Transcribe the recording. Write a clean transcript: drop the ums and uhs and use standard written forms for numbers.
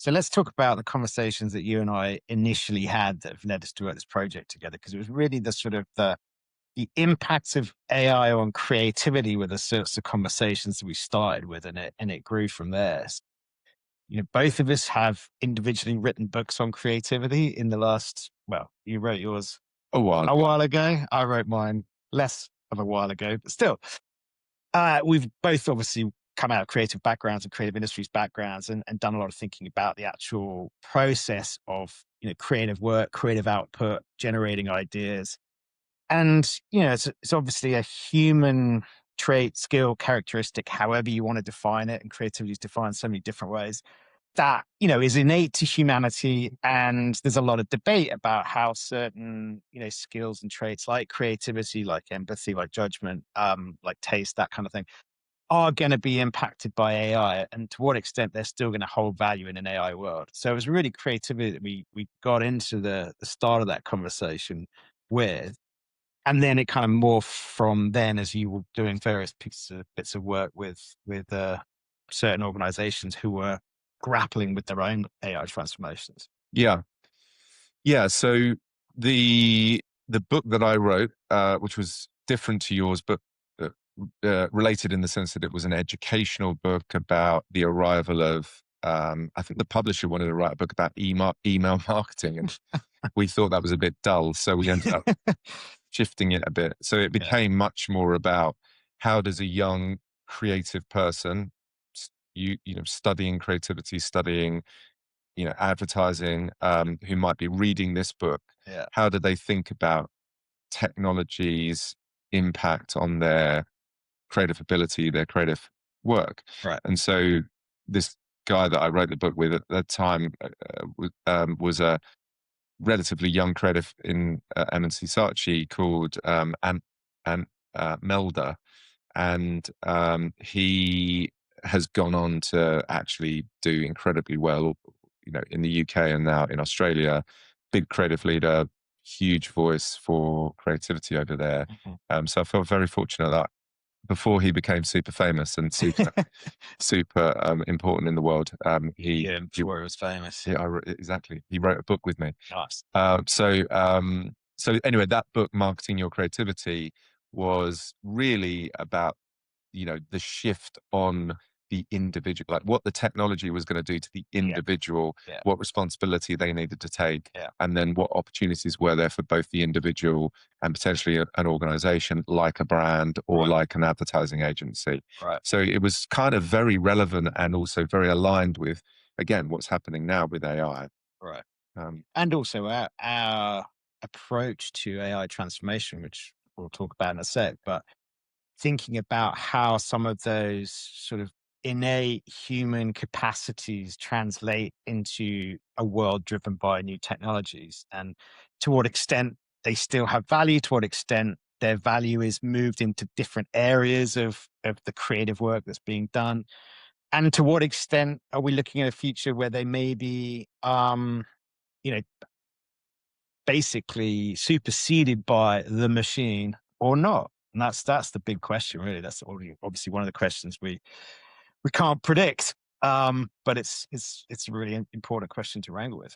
So let's talk about the conversations that you and I initially had that have led us to work this project together, because it was really the sort of the impacts of AI on creativity were the sorts of conversations that we started with, and it grew from there. Both of us have individually written books on creativity in the last, well, you wrote yours A while a ago. while ago. I wrote mine less of a while ago, but still, we've both obviously come out of creative backgrounds and creative industries backgrounds, and done a lot of thinking about the actual process of, creative work, creative output, generating ideas. And, it's obviously a human trait, skill, characteristic, however you want to define it. And creativity is defined so many different ways that, is innate to humanity. And there's a lot of debate about how certain, skills and traits like creativity, like empathy, like judgment, like taste, that kind of thing, are going to be impacted by AI, and to what extent they're still going to hold value in an AI world. So it was really creativity that we got into the start of that conversation with. And then it kind of morphed from then as you were doing various bits of work with certain organizations who were grappling with their own AI transformations. Yeah. Yeah. So the book that I wrote, which was different to yours, but uh, related in the sense that it was an educational book about the arrival of, I think the publisher wanted to write a book about email marketing, and we thought that was a bit dull. So we ended up shifting it a bit. So it Yeah. became much more about how does a young creative person, studying creativity, studying advertising, who might be reading this book, Yeah. how do they think about technology's impact on their creative ability, their creative work? Right. And so this guy that I wrote the book with at that time was a relatively young creative in M&C Saatchi called Melda, and he has gone on to actually do incredibly well, in the UK and now in Australia. Big creative leader, huge voice for creativity over there. Mhm. So I felt very fortunate that before he became super famous and super super important in the world, Yeah, before it was famous. exactly, he wrote a book with me. Nice. So anyway, that book, Marketing Your Creativity, was really about, the shift on the individual, like what the technology was going to do to the Yeah. individual, Yeah. what responsibility they needed to take, Yeah. and then what opportunities were there for both the individual and potentially an organization like a brand or Right. like an advertising agency. Right. So it was kind of very relevant and also very aligned with, again, what's happening now with AI. Right. Um, And also our approach to AI transformation, which we'll talk about in a sec, but thinking about how some of those sort of innate human capacities translate into a world driven by new technologies, and to what extent they still have value, to what extent their value is moved into different areas of the creative work that's being done, and to what extent are we looking at a future where they may be you know basically superseded by the machine or not. And that's the big question, really. That's obviously one of the questions we can't predict. But it's a really important question to wrangle with.